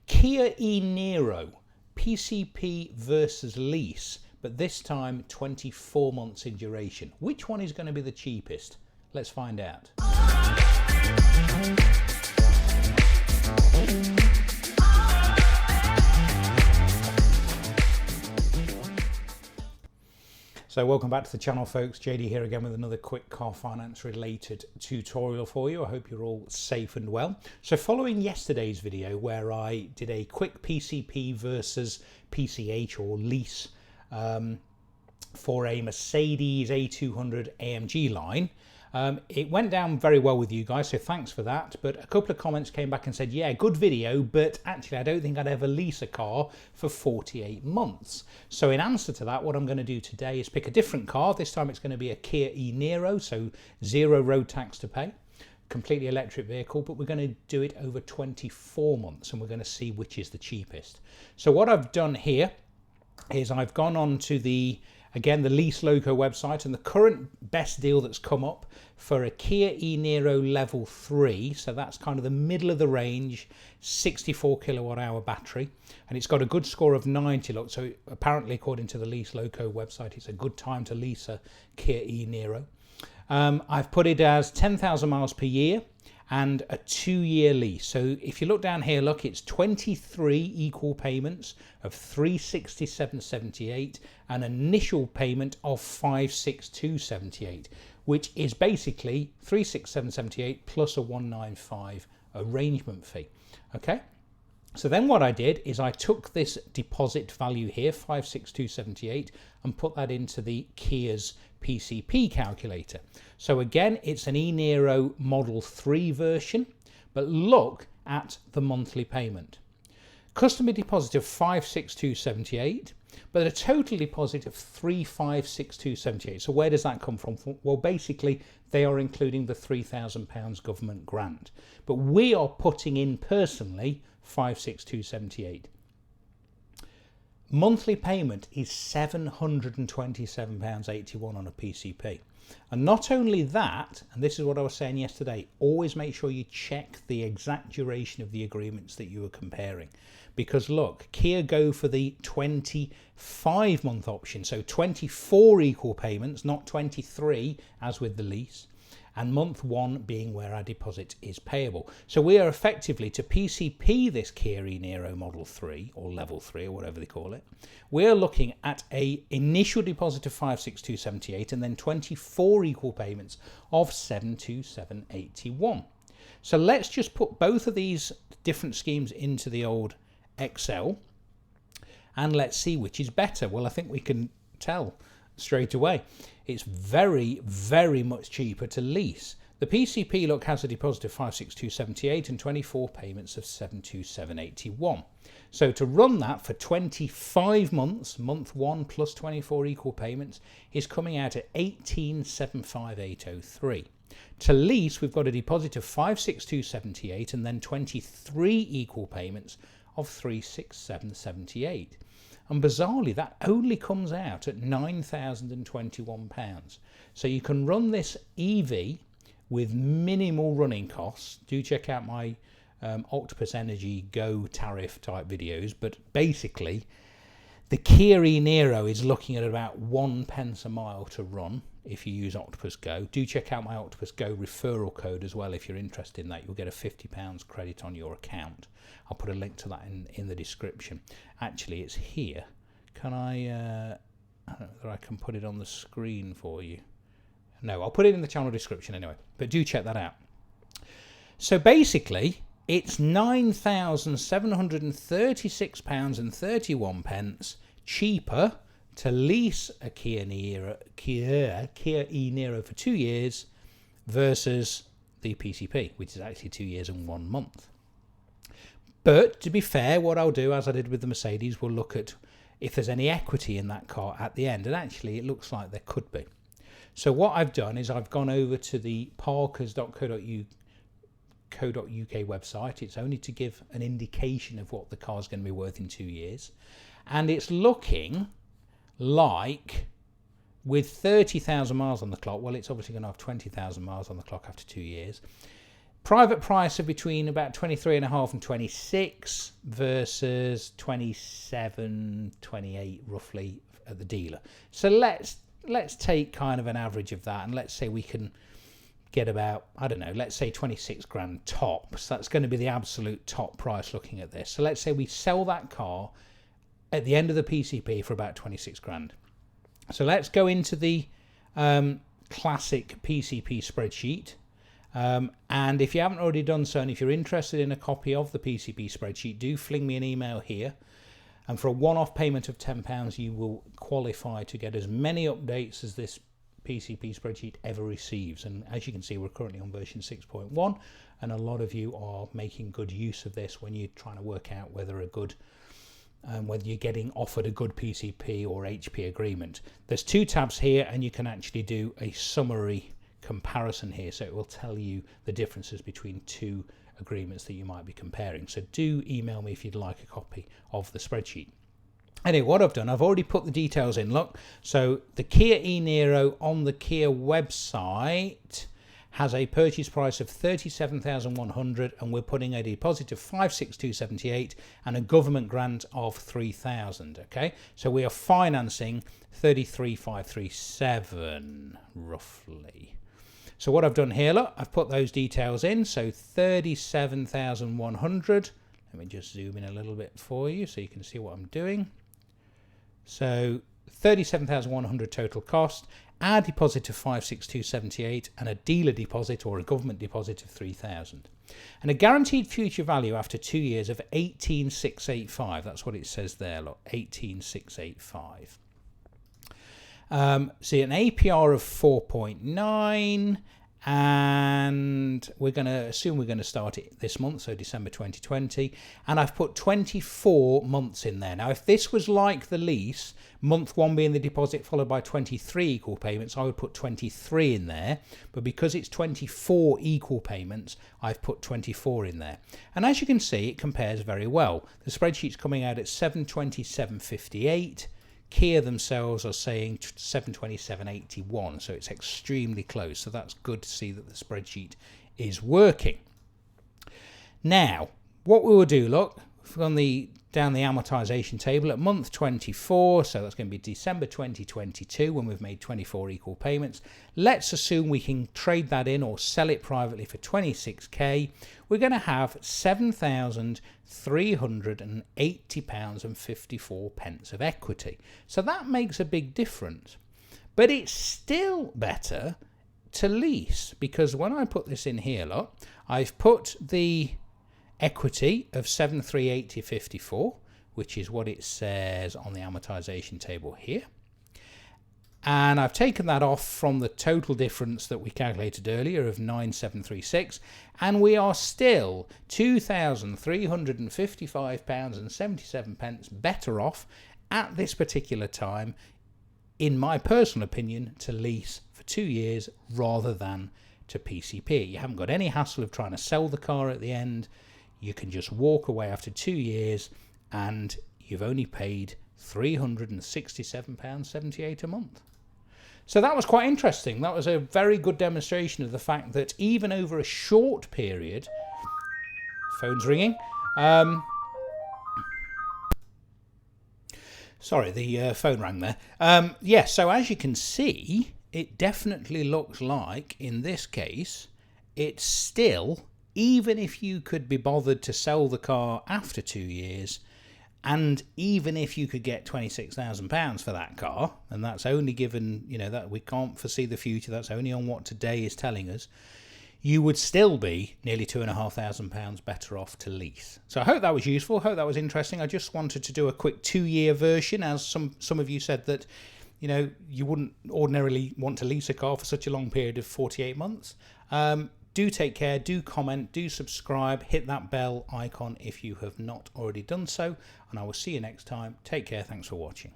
Kia E-Niro, PCP versus lease, but this time 24 months in duration. Which one is going to be the cheapest? Let's find out. So welcome back to the channel, folks. JD here again with another quick car finance related tutorial for you. I hope you're all safe and well. So following yesterday's video where I did a quick PCP versus PCH or lease for a Mercedes A200 AMG line, it went down very well with you guys, so thanks for that. But a couple of comments came back and said, yeah, good video, but actually I don't think I'd ever lease a car for 48 months. So in answer to that, what I'm going to do today is pick a different car. This time it's going to be a Kia E-Niro, so zero road tax to pay, completely electric vehicle, but we're going to do it over 24 months and we're going to see which is the cheapest. So what I've done here is I've gone on to the Lease Loco website, and the current best deal that's come up for a Kia E-Niro level 3, so that's kind of the middle of the range, 64 kilowatt hour battery, and it's got a good score of 90. Look, so apparently according to the Lease Loco website, it's a good time to lease a Kia E-Niro. I've put it as 10,000 miles per year and a 2-year lease. So if you look down here, look, it's 23 equal payments of $367.78, an initial payment of $562.78, which is basically $367.78 plus a $195 arrangement fee. Okay. So then what I did is I took this deposit value here, $562.78, and put that into the Kia's PCP calculator. So again, it's an E-Niro Model 3 version, but look at the monthly payment. Customer deposit of $562.78, but a total deposit of $3,562.78. So where does that come from? Well, basically, they are including the £3,000 government grant, but we are putting in personally $562.78. Monthly payment is £727.81 on a PCP. And not only that, and this is what I was saying yesterday, always make sure you check the exact duration of the agreements that you are comparing. Because look, Kia go for the 25-month option, so 24 equal payments, not 23 as with the lease, and month 1 being where our deposit is payable. So we are effectively, to PCP this Kia E-Niro Model 3 or Level 3 or whatever they call it, we're looking at a initial deposit of $562.78 and then 24 equal payments of $727.81. So let's just put both of these different schemes into the old Excel and let's see which is better. Well, I think we can tell straight away. It's very, very much cheaper to lease. The PCP, look, has a deposit of $562.78 and 24 payments of $727.81. So to run that for 25 months, month 1 plus 24 equal payments, is coming out at $1,875,803. To lease, we've got a deposit of $562.78 and then 23 equal payments of $367.78. And bizarrely, that only comes out at £9,021. So you can run this EV with minimal running costs. Do check out my Octopus Energy Go tariff type videos. But basically, the Kia E-Niro is looking at about 1 pence a mile to run if you use Octopus Go. Do check out my Octopus Go referral code as well if you're interested in that. You'll get a £50 credit on your account. I'll put a link to that in the description. Actually, it's here. Can I don't know whether I can put it on the screen for you. No, I'll put it in the channel description anyway. But do check that out. So basically, it's £9,736.31 cheaper to lease a Kia E-Niro for 2 years versus the PCP, which is actually 2 years and 1 month. But to be fair, what I'll do, as I did with the Mercedes, we'll look at if there's any equity in that car at the end. And actually, it looks like there could be. So what I've done is I've gone over to the parkers.co.uk website. It's only to give an indication of what the car's going to be worth in 2 years. And it's looking like, with 30,000 miles on the clock, well, it's obviously going to have 20,000 miles on the clock after 2 years. Private price of between about 23.5 and 26 versus 27, 28 roughly at the dealer. So let's take kind of an average of that, and let's say we can get about, I don't know, let's say 26 grand top. So that's going to be the absolute top price looking at this. So let's say we sell that car at the end of the PCP for about 26 grand. So let's go into the classic PCP spreadsheet. And if you haven't already done so, and if you're interested in a copy of the PCP spreadsheet, do fling me an email here. And for a one-off payment of £10, you will qualify to get as many updates as this PCP spreadsheet ever receives. And as you can see, we're currently on version 6.1, and a lot of you are making good use of this when you're trying to work out whether you're getting offered a good PCP or HP agreement. There's two tabs here, and you can actually do a summary comparison here, so it will tell you the differences between two agreements that you might be comparing. So do email me if you'd like a copy of the spreadsheet. Anyway, what I've done, I've already put the details in. Look, so the Kia E-Niro on the Kia website has a purchase price of 37,100, and we're putting a deposit of 56278 and a government grant of 3,000. Okay, so we are financing 33,537 roughly. So what I've done here, look, I've put those details in. So 37,100. Let me just zoom in a little bit for you so you can see what I'm doing. So 37,100 total cost, our deposit of 56278, and a dealer deposit or a government deposit of 3,000. And a guaranteed future value after 2 years of 18,685. That's what it says there, look, 18,685. See an APR of 4.9, and we're going to assume we're going to start it this month, so December 2020, and I've put 24 months in there. Now, if this was like the lease, month 1 being the deposit followed by 23 equal payments, I would put 23 in there, but because it's 24 equal payments, I've put 24 in there. And as you can see, it compares very well. The spreadsheet's coming out at 727.58. Kia themselves are saying 727.81, so it's extremely close. So that's good to see that the spreadsheet is working. Now, what we will do, look, down the amortization table at month 24, so that's going to be December 2022 when we've made 24 equal payments. Let's assume we can trade that in or sell it privately for 26k. We're going to have £7,380.54 of equity. So that makes a big difference. But it's still better to lease, because when I put this in here, look, I've put the equity of 7,380.54, which is what it says on the amortization table here, and I've taken that off from the total difference that we calculated earlier of 9,736, and we are still £2,355.77 better off at this particular time, in my personal opinion, to lease for 2 years rather than to PCP. You haven't got any hassle of trying to sell the car at the end. You can just walk away after 2 years and you've only paid £367.78 a month. So that was quite interesting. That was a very good demonstration of the fact that even over a short period, phone's ringing. Sorry, the phone rang there. Yes, so as you can see, it definitely looks like in this case, it's still, even if you could be bothered to sell the car after 2 years, and even if you could get £26,000 for that car, and that's only given, you know, that we can't foresee the future, that's only on what today is telling us, you would still be nearly £2,500 better off to lease. So I hope that was useful. I hope that was interesting. I just wanted to do a quick 2-year version, as some of you said that, you know, you wouldn't ordinarily want to lease a car for such a long period of 48 months. Do take care, do comment, do subscribe, hit that bell icon if you have not already done so, and I will see you next time. Take care, thanks for watching.